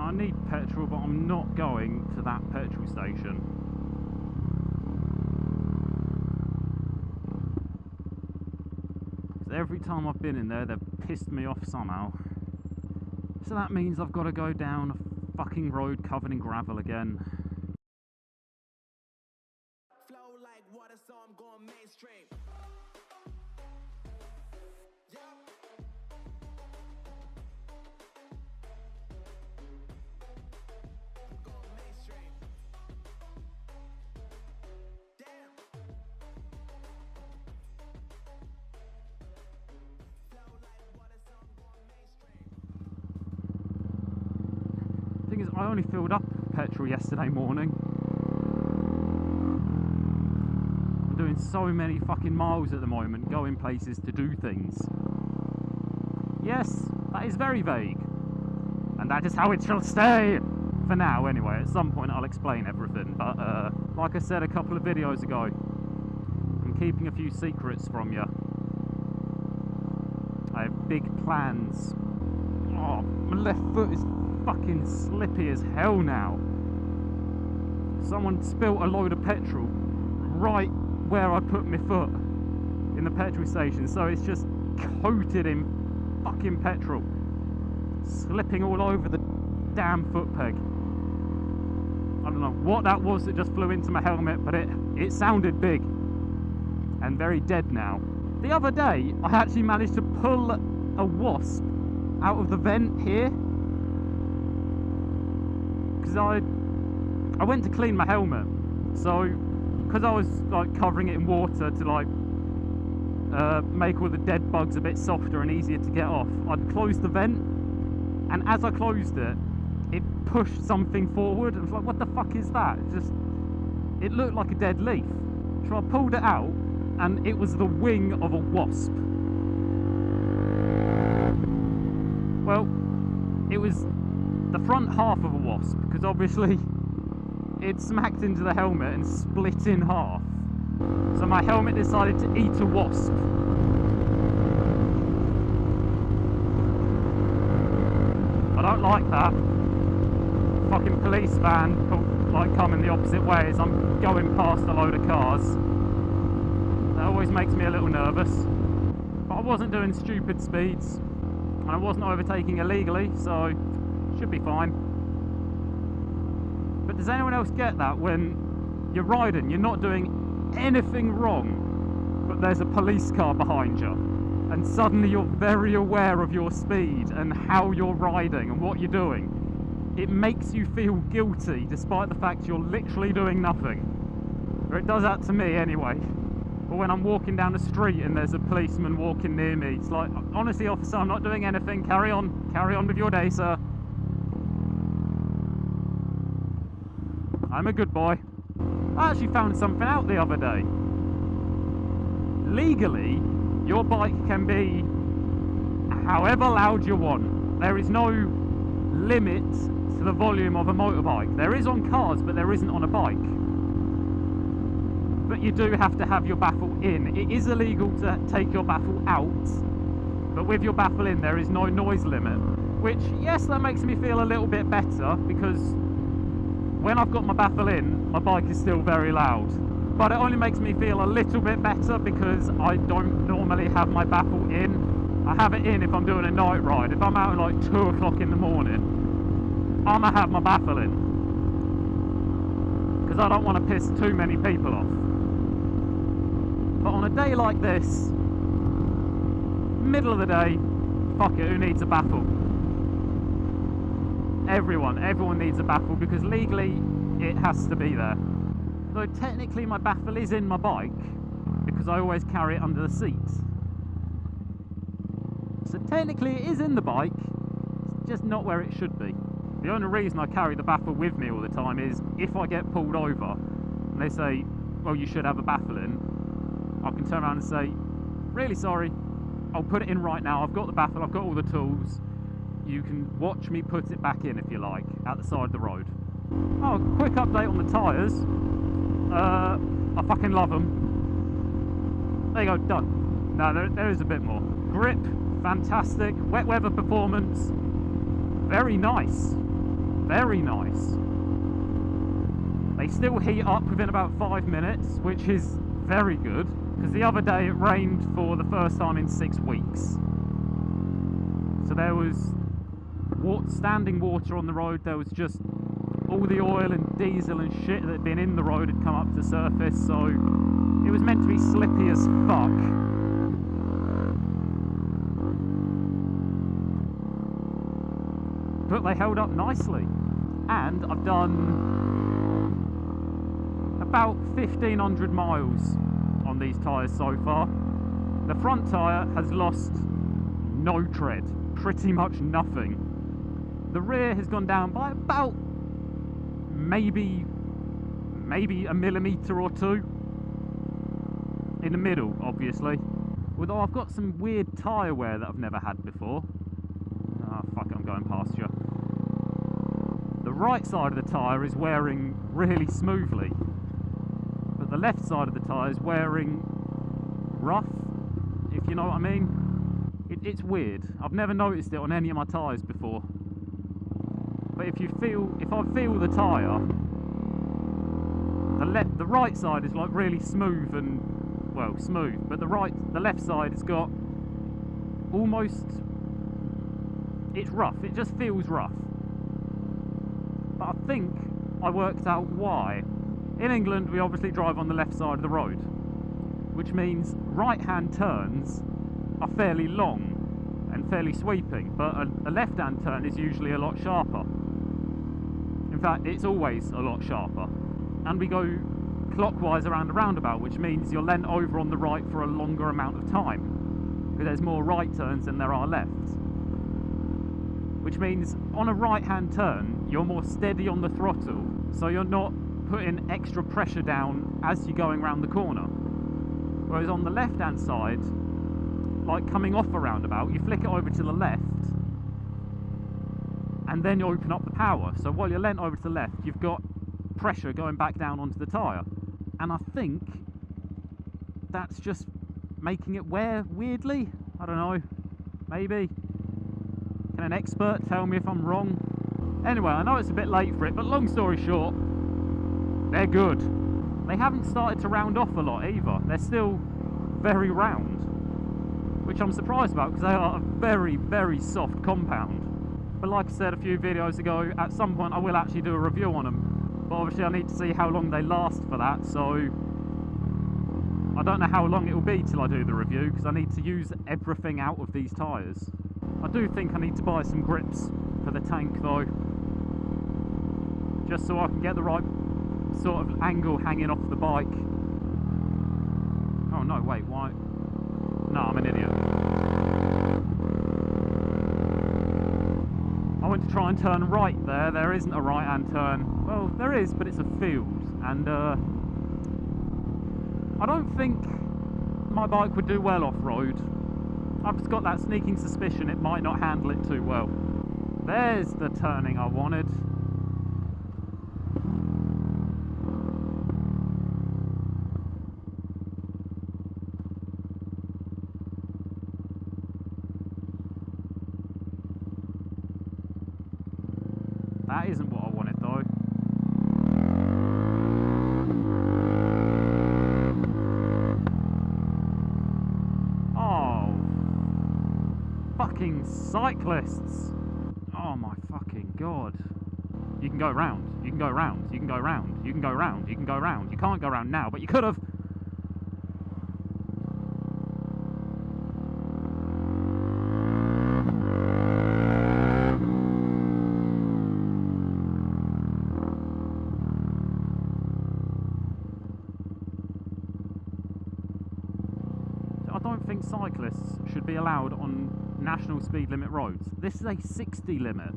I need petrol, but I'm not going to that petrol station. Every time I've been in there, they've pissed me off somehow. So that means I've got to go down a fucking road covered in gravel again. Flow like water, so I'm going mainstream. Thing is, I only filled up petrol yesterday morning. I'm doing so many fucking miles at the moment, going places to do things. Yes, that is very vague. And that is how it shall stay! For now, anyway. At some point I'll explain everything. But, like I said a couple of videos ago, I'm keeping a few secrets from you. I have big plans. Oh, my left foot is fucking slippy as hell now. Someone spilt a load of petrol right where I put my foot in the petrol station, so it's just coated in fucking petrol, slipping all over the damn foot peg. I don't know what that was that just flew into my helmet, but it sounded big and very dead now. The other day I actually managed to pull a wasp out of the vent here, because I went to clean my helmet, so because I was like covering it in water to like make all the dead bugs a bit softer and easier to get off, I'd closed the vent, and as I closed it, it pushed something forward. I was like, what the fuck is that? It looked like a dead leaf. So I pulled it out, and it was the wing of a wasp. Well, it was the front half of a wasp, because obviously it smacked into the helmet and split in half. So my helmet decided to eat a wasp. I don't like that. Fucking police van like coming the opposite way as I'm going past a load of cars. That always makes me a little nervous. But I wasn't doing stupid speeds, and I wasn't overtaking illegally, so should be fine. But does anyone else get that when you're riding, you're not doing anything wrong, but there's a police car behind you, and suddenly you're very aware of your speed and how you're riding and what you're doing? It makes you feel guilty despite the fact you're literally doing nothing. Or it does that to me anyway. Or when I'm walking down the street and there's a policeman walking near me, it's like, honestly officer, I'm not doing anything, carry on with your day, sir. I'm a good boy. I actually found something out the other day. Legally, your bike can be however loud you want. There is no limit to the volume of a motorbike. There is on cars, but there isn't on a bike. But you do have to have your baffle in. It is illegal to take your baffle out, but with your baffle in there is no noise limit, which, yes, that makes me feel a little bit better, because when I've got my baffle in, my bike is still very loud. But it only makes me feel a little bit better because I don't normally have my baffle in. I have it in if I'm doing a night ride. If I'm out at like 2 o'clock in the morning, I'm gonna have my baffle in, because I don't want to piss too many people off. But on a day like this, middle of the day, fuck it, who needs a baffle? Everyone needs a baffle, because legally it has to be there. Though technically my baffle is in my bike, because I always carry it under the seat. So technically it is in the bike, it's just not where it should be. The only reason I carry the baffle with me all the time is if I get pulled over and they say, well, you should have a baffle in, I can turn around and say, really sorry, I'll put it in right now, I've got the baffle, I've got all the tools, you can watch me put it back in if you like, at the side of the road. Oh, quick update on the tyres. I fucking love them. There you go, done. No, there is a bit more. Grip, fantastic. Wet weather performance, very nice. very nice. They still heat up within about 5 minutes, which is very good, because the other day it rained for the first time in 6 weeks. So there was standing water on the road. There was just all the oil and diesel and shit that had been in the road had come up to the surface, so it was meant to be slippy as fuck. But they held up nicely, and I've done about 1,500 miles on these tyres so far. The front tyre has lost no tread, pretty much nothing. The rear has gone down by about maybe a millimetre or two. In the middle, obviously. Although I've got some weird tyre wear that I've never had before. Ah, fuck it, I'm going past you. The right side of the tyre is wearing really smoothly, but the left side of the tyre is wearing rough, if you know what I mean. It's weird. I've never noticed it on any of my tyres before. But if I feel the tyre, the right side is like really smooth and, well, smooth, but the left side has got almost, it's rough. It just feels rough. But I think I worked out why. In England, we obviously drive on the left side of the road, which means right-hand turns are fairly long and fairly sweeping, but a left-hand turn is usually a lot sharper. In fact, it's always a lot sharper. And we go clockwise around a roundabout, which means you're leant over on the right for a longer amount of time, because there's more right turns than there are left. Which means on a right-hand turn, you're more steady on the throttle, so you're not putting extra pressure down as you're going around the corner. Whereas on the left-hand side, like coming off a roundabout, you flick it over to the left, and then you open up the power. So while you're leant over to the left, you've got pressure going back down onto the tyre. And I think that's just making it wear weirdly. I don't know, maybe. Can an expert tell me if I'm wrong? Anyway, I know it's a bit late for it, but long story short, they're good. They haven't started to round off a lot either. They're still very round, which I'm surprised about, because they are a very, very soft compound. But like I said a few videos ago, at some point I will actually do a review on them. But obviously I need to see how long they last for that, so I don't know how long it will be till I do the review, because I need to use everything out of these tyres. I do think I need to buy some grips for the tank though, just so I can get the right sort of angle hanging off the bike. Oh no, wait, why? No, I'm an idiot. I went to try and turn right there. There isn't a right-hand turn. Well, there is, but it's a field. And I don't think my bike would do well off-road. I've just got that sneaking suspicion it might not handle it too well. There's the turning I wanted. That isn't what I wanted though. Oh, fucking cyclists. Oh my fucking god. You can go round, you can go round, you can go round, you can go round, you can go round. You can't go round now, but you could have. I don't think cyclists should be allowed on national speed limit roads. This is a 60 limit.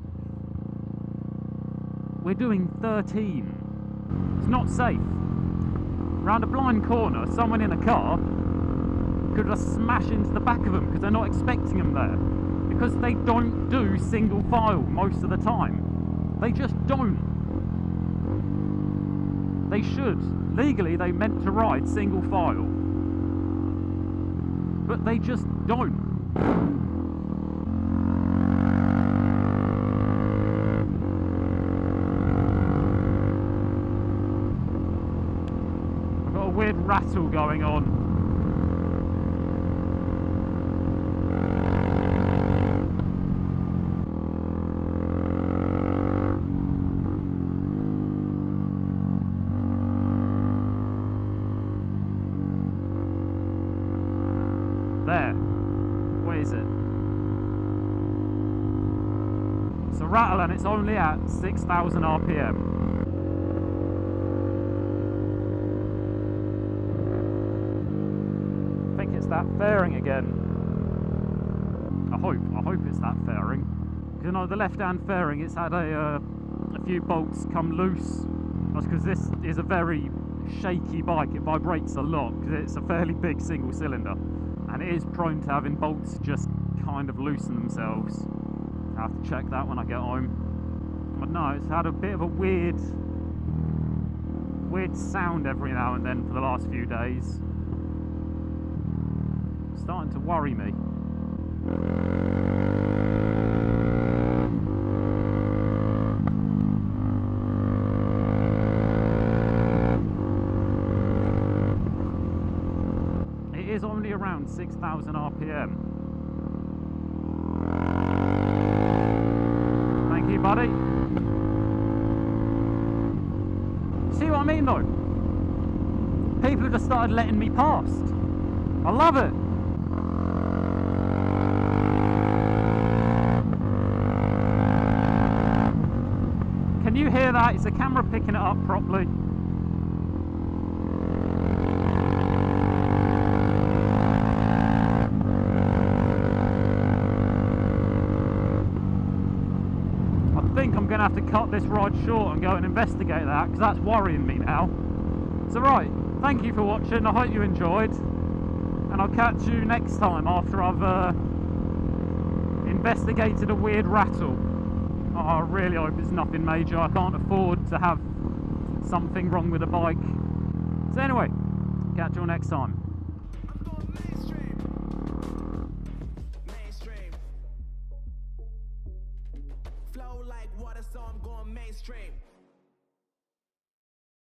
We're doing 13. It's not safe. Round a blind corner, someone in a car could just smash into the back of them because they're not expecting them there. Because they don't do single file most of the time. They just don't. They should. Legally, they meant to ride single file. But they just don't. rattle going on. There. Where is it? It's a rattle and it's only at 6,000 RPM. I think it's that fairing again. I hope it's that fairing. You know, the left-hand fairing, it's had a few bolts come loose. That's because this is a very shaky bike. It vibrates a lot because it's a fairly big single cylinder. And it is prone to having bolts just kind of loosen themselves. I have to check that when I get home. But no, it's had a bit of a weird sound every now and then for the last few days. It's starting to worry me. Is only around 6,000 RPM. Thank you, buddy. See what I mean, though? People have just started letting me past. I love it. Can you hear that? Is the camera picking it up properly? I think I'm going to have to cut this ride short and go and investigate that, because that's worrying me now. So right, thank you for watching, I hope you enjoyed, and I'll catch you next time after I've investigated a weird rattle. Oh, I really hope it's nothing major. I can't afford to have something wrong with the bike. So anyway, catch you all next time. I'm going mainstream. Mainstream. Flow like water, so I'm going mainstream.